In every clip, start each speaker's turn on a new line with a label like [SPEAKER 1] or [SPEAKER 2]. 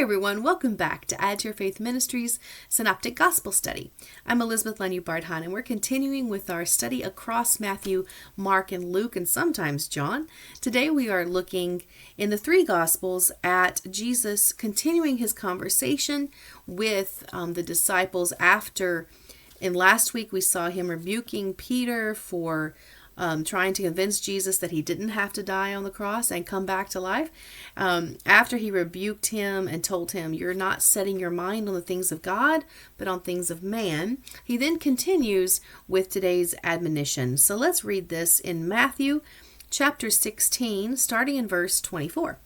[SPEAKER 1] everyone, welcome back to Add to Your Faith Ministries Synoptic Gospel Study. I'm Elizabeth Lanu-Bardhan, and we're continuing with our study across Matthew, Mark, and Luke, and sometimes John. Today we are looking in the three Gospels at Jesus continuing his conversation with the disciples after, in last week we saw him rebuking Peter for trying to convince Jesus that he didn't have to die on the cross and come back to life. After he rebuked him and told him, you're not setting your mind on the things of God, but on things of man, he then continues with today's admonition. So let's read this in Matthew chapter 16, starting in verse 24.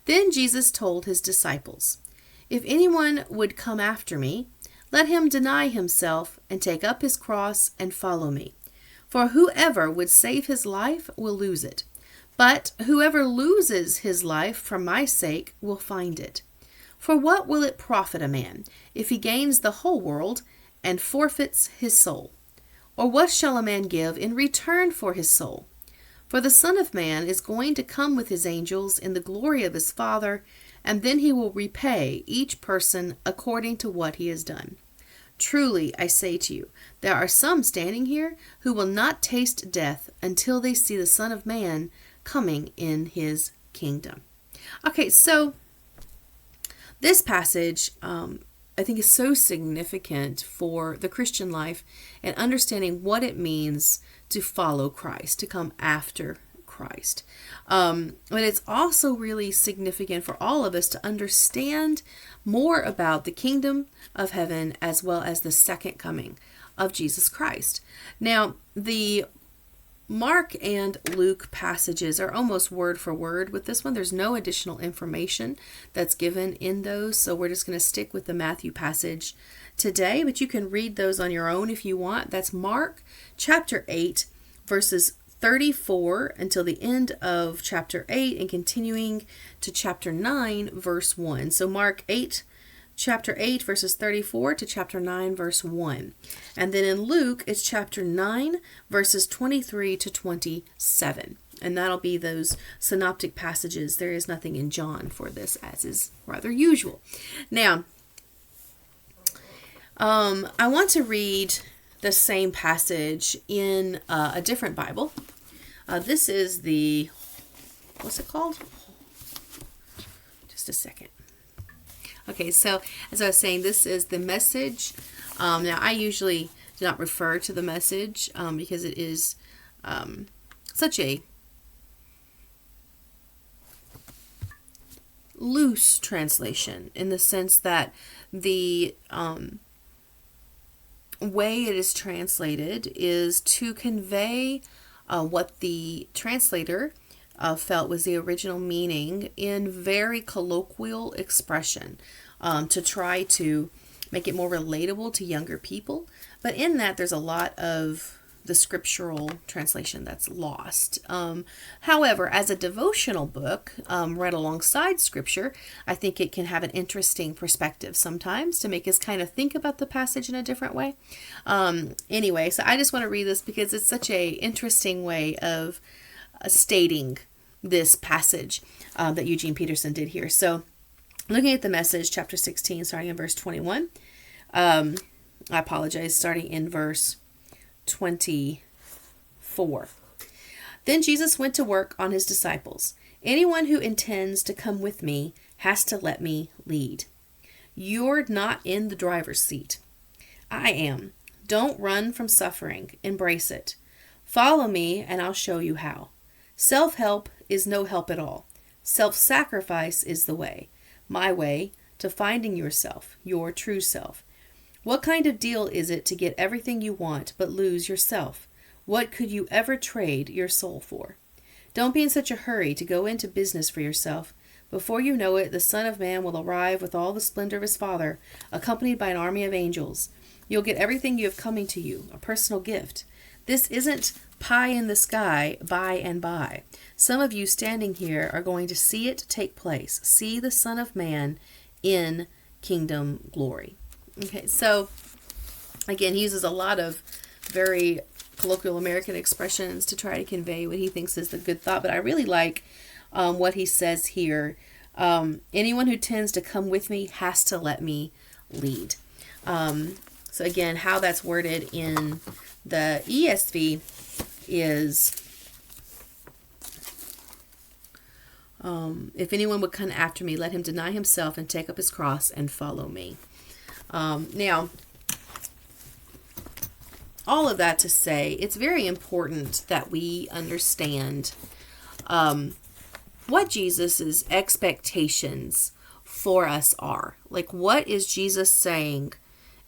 [SPEAKER 1] Then Jesus told his disciples, if anyone would come after me, let him deny himself and take up his cross and follow me. For whoever would save his life will lose it, but whoever loses his life for my sake will find it. For what will it profit a man if he gains the whole world and forfeits his soul? Or what shall a man give in return for his soul? For the Son of Man is going to come with his angels in the glory of his Father, and then he will repay each person according to what he has done. Truly, I say to you, there are some standing here who will not taste death until they see the Son of Man coming in his kingdom. Okay, so this passage I think is so significant for the Christian life and understanding what it means to follow Christ, to come after Christ. But it's also really significant for all of us to understand more about the kingdom of heaven as well as the second coming of Jesus Christ. Now, the Mark and Luke passages are almost word for word with this one. There's no additional information that's given in those, so we're just going to stick with the Matthew passage today, but you can read those on your own if you want. That's Mark chapter 8, verses 34 until the end of chapter 8 and continuing to chapter 9, verse 1. So Mark 8, chapter 8, verses 34 to chapter 9, verse 1. And then in Luke, it's chapter 9, verses 23 to 27. And that'll be those synoptic passages. There is nothing in John for this, as is rather usual. Now, I want to read the same passage in a different Bible. This is the, what's it called? Just a second. Okay, so as I was saying, this is the Message. Now, I usually do not refer to the Message because it is such a loose translation in the sense that the way it is translated is to convey what the translator felt was the original meaning in very colloquial expression to try to make it more relatable to younger people. But in that, there's a lot of the scriptural translation that's lost. However, as a devotional book read alongside scripture, I think it can have an interesting perspective sometimes to make us kind of think about the passage in a different way. Anyway, so I just want to read this because it's such a interesting way of stating this passage that Eugene Peterson did here. So looking at the Message, chapter 16, starting in verse 21. I apologize, starting in verse 24. Then Jesus went to work on his disciples. Anyone who intends to come with me has to let me lead. You're not in the driver's seat. I am. Don't run from suffering. Embrace it. Follow me and I'll show you how. Self-help is no help at all. Self-sacrifice is the way, my way, to finding yourself, your true self. What kind of deal is it to get everything you want but lose yourself? What could you ever trade your soul for? Don't be in such a hurry to go into business for yourself. Before you know it, the Son of Man will arrive with all the splendor of his Father, accompanied by an army of angels. You'll get everything you have coming to you, a personal gift. This isn't pie in the sky by and by. Some of you standing here are going to see it take place. See the Son of Man in kingdom glory. Okay, so again, he uses a lot of very colloquial American expressions to try to convey what he thinks is the good thought, but I really like what he says here Anyone who tends to come with me has to let me lead. So again, how that's worded in the ESV is, if anyone would come after me, let him deny himself and take up his cross and follow me. Now, all of that to say, it's very important that we understand what Jesus's expectations for us are. Like, what is Jesus saying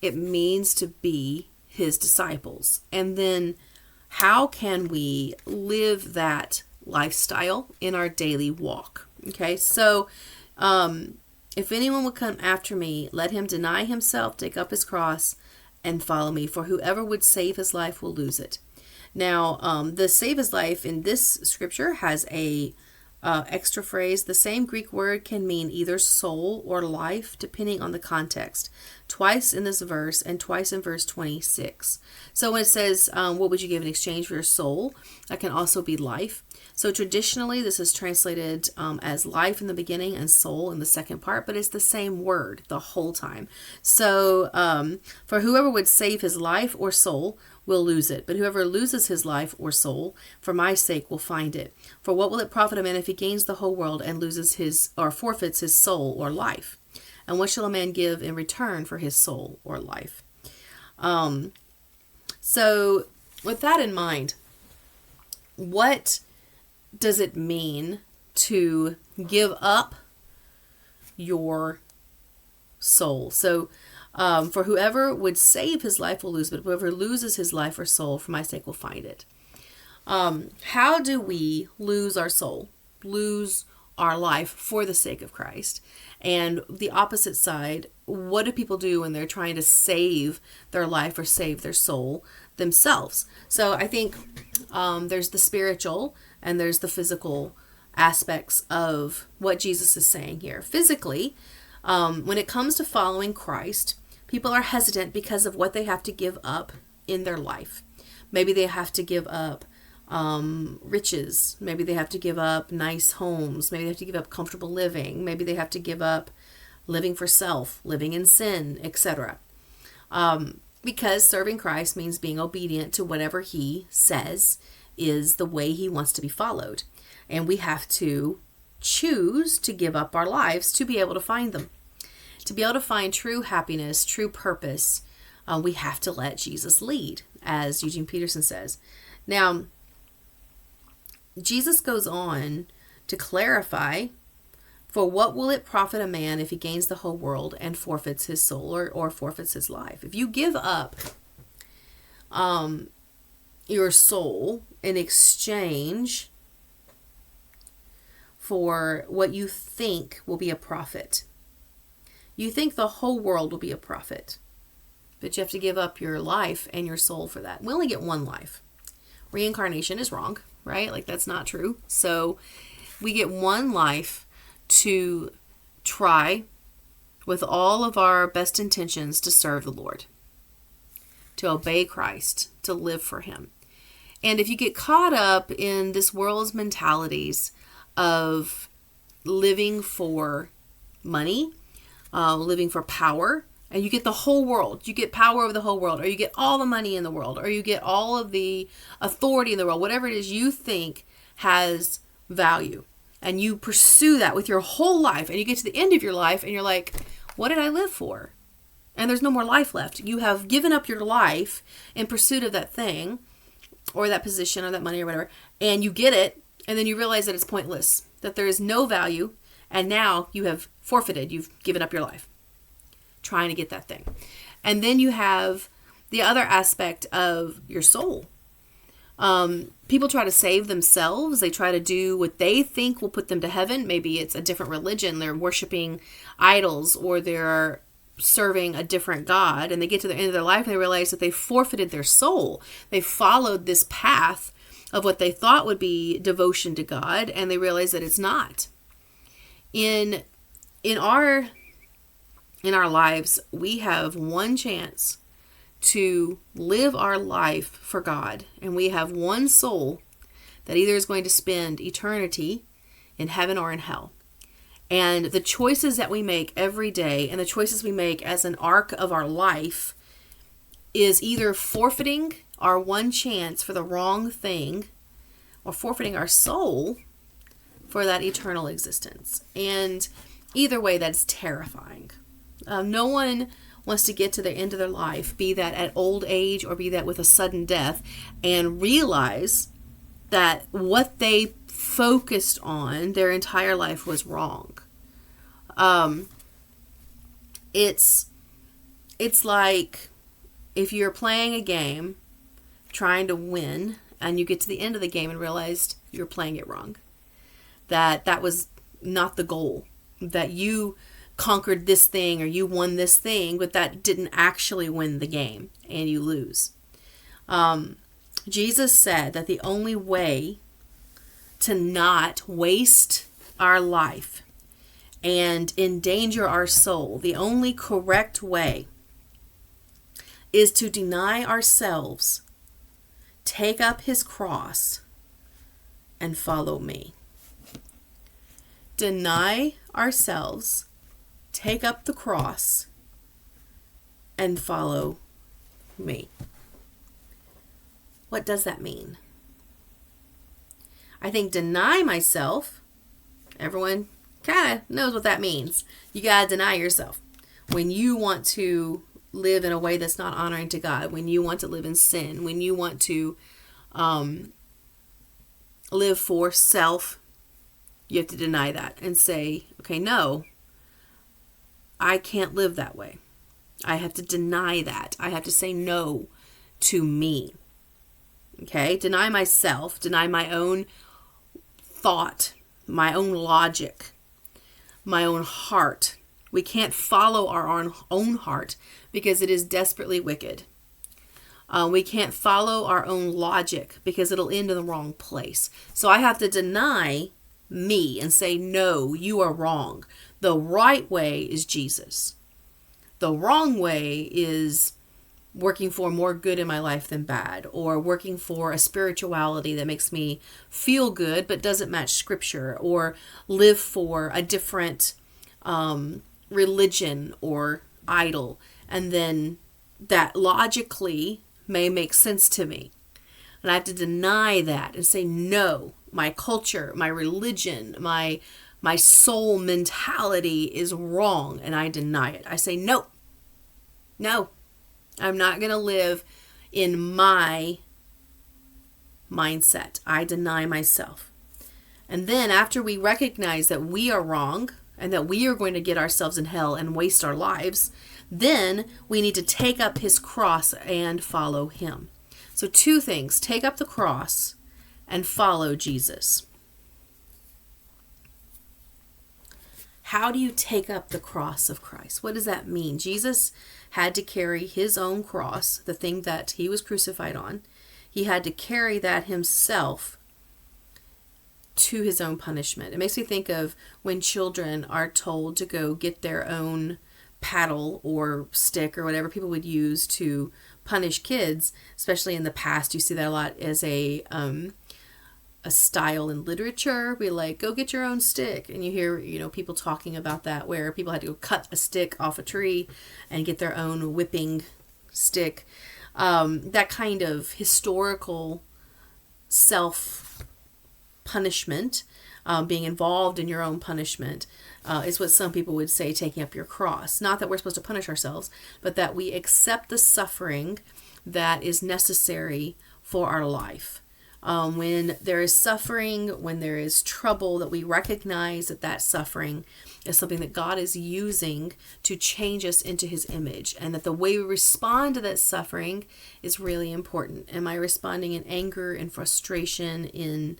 [SPEAKER 1] it means to be his disciples? And then how can we live that lifestyle in our daily walk? Okay, so if anyone would come after me, let him deny himself, take up his cross, and follow me. For whoever would save his life will lose it. Now, the save his life in this scripture has a extra phrase. The same Greek word can mean either soul or life, depending on the context. Twice in this verse and twice in verse 26. So when it says, what would you give in exchange for your soul? That can also be life. So traditionally, this is translated as life in the beginning and soul in the second part, but it's the same word the whole time. So for whoever would save his life or soul will lose it, but whoever loses his life or soul for my sake will find it. For what will it profit a man if he gains the whole world and loses his or forfeits his soul or life? And what shall a man give in return for his soul or life? So with that in mind, what does it mean to give up your soul? So for whoever would save his life will lose, but whoever loses his life or soul for my sake will find it. How do we lose our soul, lose our life for the sake of Christ? And the opposite side, what do people do when they're trying to save their life or save their soul themselves? So I think there's the spiritual and there's the physical aspects of what Jesus is saying here. Physically, when it comes to following Christ, people are hesitant because of what they have to give up in their life. Maybe they have to give up riches. Maybe they have to give up nice homes. Maybe they have to give up comfortable living. Maybe they have to give up living for self, living in sin, etc. Because serving Christ means being obedient to whatever he says is the way he wants to be followed. And we have to choose to give up our lives to be able to find them. To be able to find true happiness, true purpose, we have to let Jesus lead, as Eugene Peterson says. Now, Jesus goes on to clarify, for what will it profit a man if he gains the whole world and forfeits his soul or forfeits his life? If you give up your soul in exchange for what you think will be a profit, you think the whole world will be a profit, but you have to give up your life and your soul for that. We only get one life. Reincarnation is wrong, right? Like, that's not true. So we get one life to try with all of our best intentions to serve the Lord, to obey Christ, to live for him. And if you get caught up in this world's mentalities of living for money, living for power, and you get the whole world, you get power over the whole world, or you get all the money in the world, or you get all of the authority in the world, whatever it is you think has value, and you pursue that with your whole life, and you get to the end of your life and you're like, what did I live for? And there's no more life left. You have given up your life in pursuit of that thing or that position or that money or whatever, and you get it, and then you realize that it's pointless, that there is no value, and now you have forfeited, you've given up your life trying to get that thing. And then you have the other aspect of your soul. People try to save themselves. They try to do what they think will put them to heaven. Maybe it's a different religion. They're worshiping idols, or they're serving a different God, and they get to the end of their life and they realize that they forfeited their soul. They followed this path of what they thought would be devotion to God, and they realize that it's not. In our lives, we have one chance to live our life for God, and we have one soul that either is going to spend eternity in heaven or in hell. And the choices that we make every day and the choices we make as an arc of our life is either forfeiting our one chance for the wrong thing or forfeiting our soul for that eternal existence. And either way, that's terrifying. No one wants to get to the end of their life, be that at old age or be that with a sudden death, and realize that what they focused on their entire life was wrong. It's like if you're playing a game trying to win and you get to the end of the game and realized you're playing it wrong. That was not the goal. That you conquered this thing or you won this thing, but that didn't actually win the game and you lose. Jesus said that the only way to not waste our life and endanger our soul, the only correct way is to deny ourselves, take up his cross, and follow me. Deny ourselves, take up the cross, and follow me. What does that mean? I think deny myself, everyone kind of knows what that means. You got to deny yourself. When you want to live in a way that's not honoring to God, when you want to live in sin, when you want to live for self, you have to deny that and say, okay, no, I can't live that way. I have to deny that. I have to say no to me. Okay? Deny myself, deny my own thought, my own logic, my own heart. We can't follow our own heart because it is desperately wicked. We can't follow our own logic because it'll end in the wrong place. So I have to deny me and say, no, you are wrong. The right way is Jesus. The wrong way is working for more good in my life than bad, or working for a spirituality that makes me feel good but doesn't match scripture, or live for a different religion or idol, and then that logically may make sense to me. And I have to deny that and say, no, my culture, my religion, my soul mentality is wrong, and I deny it. I say, no, I'm not going to live in my mindset. I deny myself. And then after we recognize that we are wrong and that we are going to get ourselves in hell and waste our lives, then we need to take up his cross and follow him. So 2 things: take up the cross and follow Jesus. How do you take up the cross of Christ? What does that mean? Jesus had to carry his own cross, the thing that he was crucified on. He had to carry that himself to his own punishment. It makes me think of when children are told to go get their own paddle or stick or whatever people would use to punish kids, especially in the past. You see that a lot as a style in literature. We like, go get your own stick. And you hear, people talking about that, where people had to go cut a stick off a tree and get their own whipping stick. That kind of historical self-punishment, being involved in your own punishment, is what some people would say taking up your cross. Not that we're supposed to punish ourselves, but that we accept the suffering that is necessary for our life. When there is suffering, when there is trouble, that we recognize that suffering is something that God is using to change us into his image, and that the way we respond to that suffering is really important. Am I responding in anger and frustration, in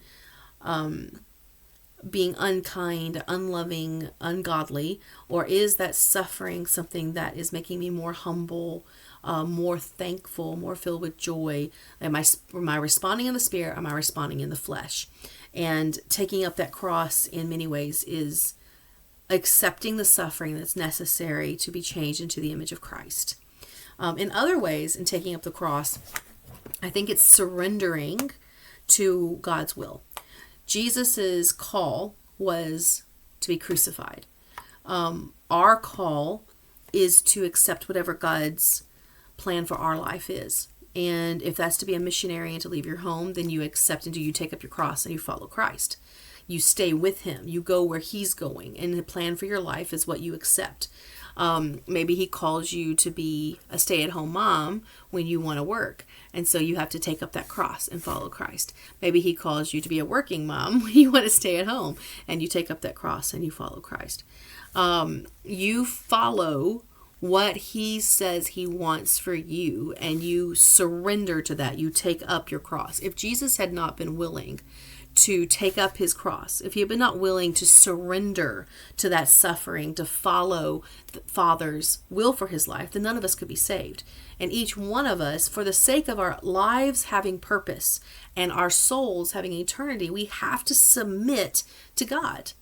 [SPEAKER 1] being unkind, unloving, ungodly, or is that suffering something that is making me more humble, more thankful, more filled with joy? Am I responding in the spirit? Am I responding in the flesh? And taking up that cross in many ways is accepting the suffering that's necessary to be changed into the image of Christ. In other ways, in taking up the cross, I think it's surrendering to God's will. Jesus's call was to be crucified. Our call is to accept whatever God's plan for our life is. And if that's to be a missionary and to leave your home, then you accept and you take up your cross and you follow Christ. You stay with him. You go where he's going. And the plan for your life is what you accept. Maybe he calls you to be a stay-at-home mom when you want to work. And so you have to take up that cross and follow Christ. Maybe he calls you to be a working mom when you want to stay at home. And you take up that cross and you follow Christ. You follow what he says he wants for you, and you surrender to that. You take up your cross. If Jesus had not been willing to take up his cross, if he had been not willing to surrender to that suffering, to follow the Father's will for his life, then none of us could be saved. And each one of us, for the sake of our lives having purpose and our souls having eternity, we have to submit to God.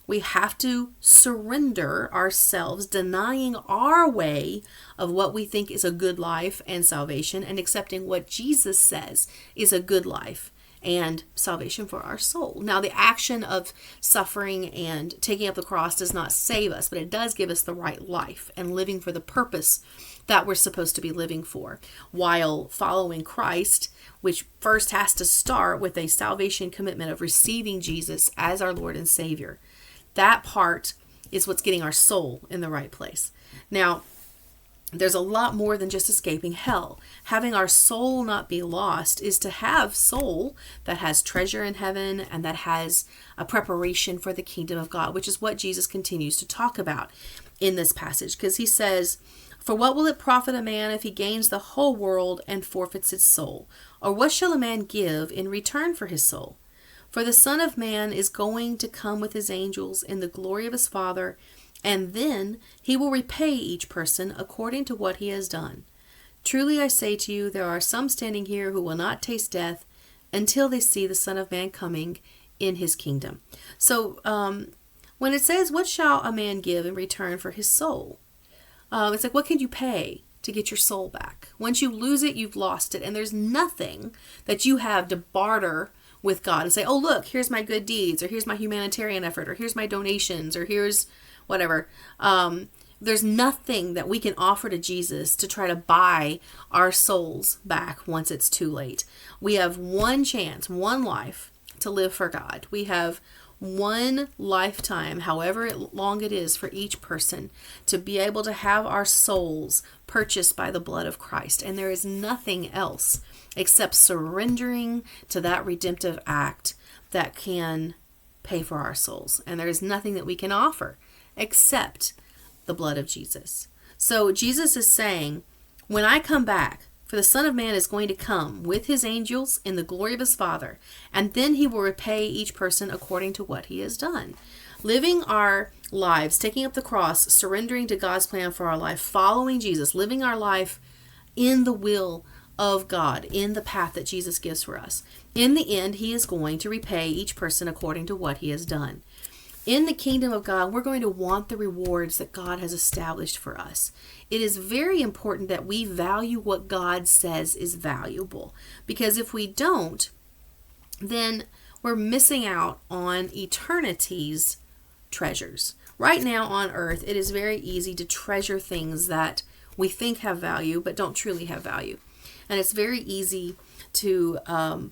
[SPEAKER 1] We have to surrender ourselves, denying our way of what we think is a good life and salvation, and accepting what Jesus says is a good life and salvation for our soul. Now, the action of suffering and taking up the cross does not save us, but it does give us the right life and living for the purpose that we're supposed to be living for, while following Christ, which first has to start with a salvation commitment of receiving Jesus as our Lord and Savior. That part is what's getting our soul in the right place. Now, there's a lot more than just escaping hell. Having our soul not be lost is to have soul that has treasure in heaven and that has a preparation for the kingdom of God, which is what Jesus continues to talk about in this passage. Because he says, "For what will it profit a man if he gains the whole world and forfeits his soul? Or what shall a man give in return for his soul? For the Son of Man is going to come with his angels in the glory of his Father, and then he will repay each person according to what he has done. Truly I say to you, there are some standing here who will not taste death until they see the Son of Man coming in his kingdom." So when it says, what shall a man give in return for his soul? It's like, what can you pay to get your soul back? Once you lose it, you've lost it. And there's nothing that you have to barter with God and say, oh, look, here's my good deeds, or here's my humanitarian effort, or here's my donations, or here's whatever. There's nothing that we can offer to Jesus to try to buy our souls back once it's too late. We have one chance, one life to live for God. We have one lifetime, however long it is for each person, to be able to have our souls purchased by the blood of Christ. And there is nothing else except surrendering to that redemptive act that can pay for our souls. And there is nothing that we can offer except the blood of Jesus. So Jesus is saying, when I come back, for the Son of Man is going to come with his angels in the glory of his Father, and then he will repay each person according to what he has done. Living our lives, taking up the cross, surrendering to God's plan for our life, following Jesus, living our life in the will of God, in the path that Jesus gives for us. In the end, he is going to repay each person according to what he has done. In the kingdom of God, we're going to want the rewards that God has established for us. It is very important that we value what God says is valuable, because if we don't, then we're missing out on eternity's treasures. Right now on earth, it is very easy to treasure things that we think have value but don't truly have value. And it's very easy to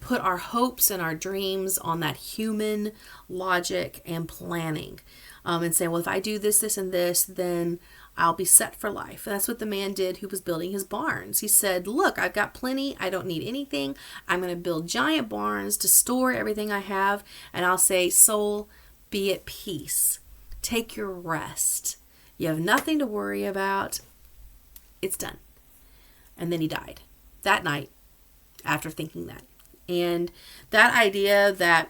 [SPEAKER 1] put our hopes and our dreams on that human logic and planning, and say, well, if I do this, this, and this, then I'll be set for life. And that's what the man did who was building his barns. He said, look, I've got plenty. I don't need anything. I'm going to build giant barns to store everything I have. And I'll say, soul, be at peace. Take your rest. You have nothing to worry about. It's done. And then he died that night after thinking that. And that idea that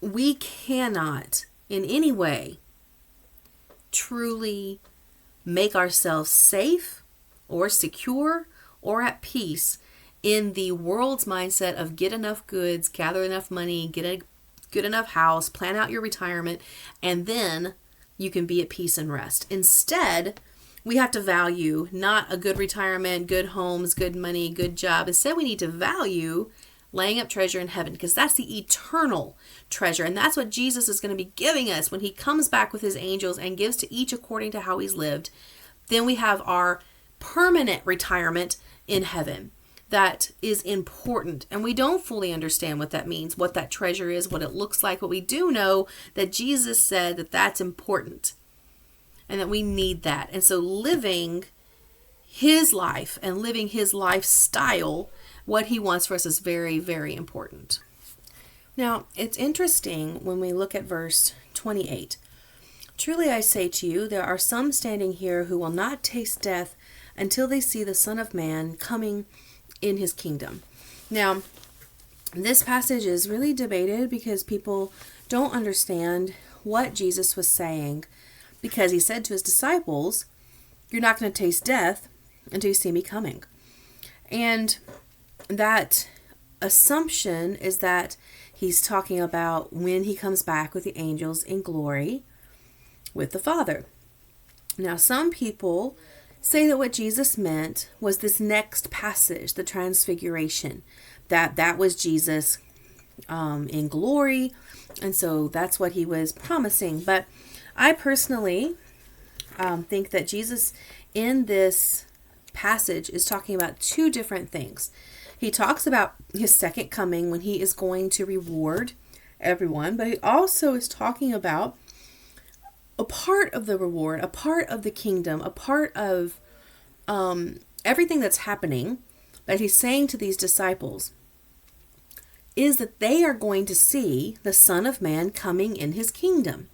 [SPEAKER 1] we cannot in any way truly make ourselves safe or secure or at peace in the world's mindset of get enough goods, gather enough money, get a good enough house, plan out your retirement, and then you can be at peace and rest. Instead, we have to value not a good retirement, good homes, good money, good job. Instead, we need to value laying up treasure in heaven, because that's the eternal treasure. And that's what Jesus is going to be giving us when he comes back with his angels and gives to each according to how he's lived. Then we have our permanent retirement in heaven. That is important. And we don't fully understand what that means, what that treasure is, what it looks like. But we do know that Jesus said that that's important and that we need that. And so living his life and living his lifestyle, what he wants for us, is very, very important. Now, it's interesting when we look at verse 28. Truly I say to you, there are some standing here who will not taste death until they see the Son of Man coming in his kingdom. Now, this passage is really debated because people don't understand what Jesus was saying, because he said to his disciples, you're not going to taste death until you see me coming. And that assumption is that he's talking about when he comes back with the angels in glory with the Father. Now, some people say that what Jesus meant was this next passage, the Transfiguration, that was Jesus in glory, and so that's what he was promising. But I personally think that Jesus in this passage is talking about two different things. He talks about his second coming when he is going to reward everyone, but he also is talking about a part of the reward, a part of the kingdom, a part of everything that's happening that he's saying to these disciples is that they are going to see the Son of Man coming in his kingdom.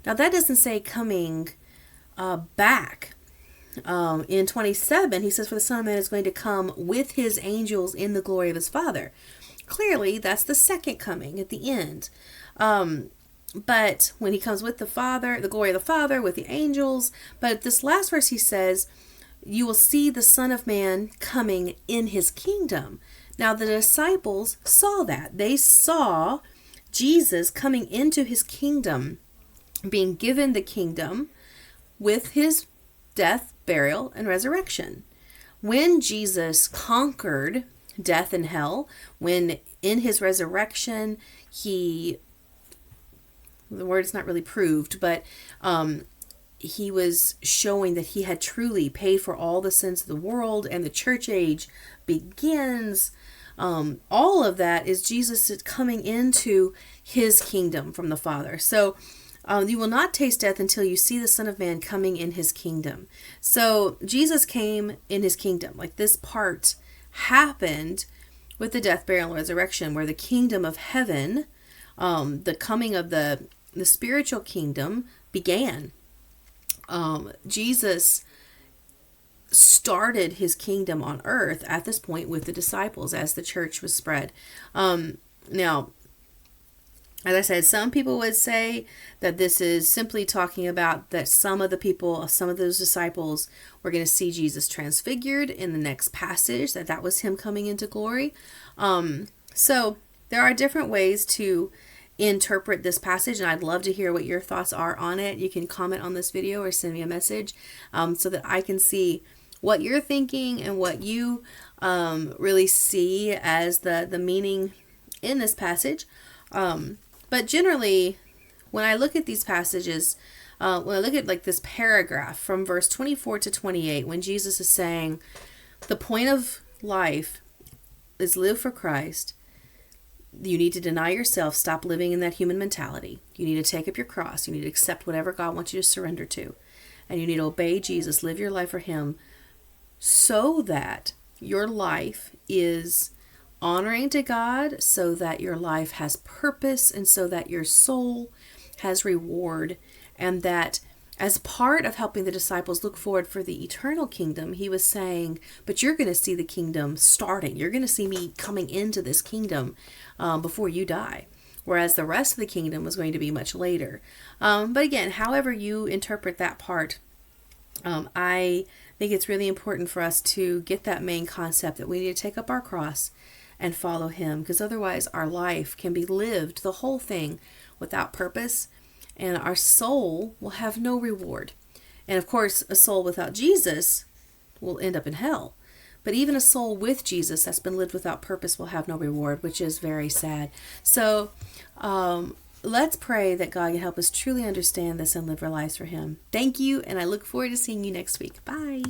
[SPEAKER 1] Now, that doesn't say coming back. In 27, he says, for the Son of Man is going to come with his angels in the glory of his Father. Clearly, that's the second coming at the end. But when he comes with the Father, the glory of the Father, with the angels. But this last verse, he says, you will see the Son of Man coming in his kingdom. Now, the disciples saw that. They saw Jesus coming into his kingdom, being given the kingdom with his death, burial, and resurrection. When Jesus conquered death and hell, when in his resurrection, the word is not really proved, but he was showing that he had truly paid for all the sins of the world, and the church age begins. All of that is Jesus coming into his kingdom from the Father. So you will not taste death until you see the Son of Man coming in his kingdom. So Jesus came in his kingdom. Like, this part happened with the death, burial, and resurrection, where the kingdom of heaven, the coming of the spiritual kingdom began. Jesus started his kingdom on earth at this point with the disciples as the church was spread. Now, as I said, some people would say that this is simply talking about that some of those disciples were going to see Jesus transfigured in the next passage, that was him coming into glory. So there are different ways to interpret this passage, and I'd love to hear what your thoughts are on it. You can comment on this video or send me a message so that I can see what you're thinking and what you really see as the meaning in this passage. But generally, when I look at these passages, when I look at like this paragraph from verse 24 to 28, when Jesus is saying the point of life is live for Christ, you need to deny yourself, stop living in that human mentality. You need to take up your cross. You need to accept whatever God wants you to surrender to. And you need to obey Jesus, live your life for him, so that your life is honoring to God, so that your life has purpose, and so that your soul has reward. And that as part of helping the disciples look forward for the eternal kingdom, he was saying, but you're going to see the kingdom starting. You're going to see me coming into this kingdom before you die. Whereas the rest of the kingdom was going to be much later. But again, however you interpret that part, I think it's really important for us to get that main concept that we need to take up our cross and follow him, because otherwise our life can be lived, the whole thing, without purpose, and our soul will have no reward. And of course, a soul without Jesus will end up in hell. But even a soul with Jesus that's been lived without purpose will have no reward, which is very sad. So let's pray that God can help us truly understand this and live our lives for Him. Thank you, and I look forward to seeing you next week. Bye.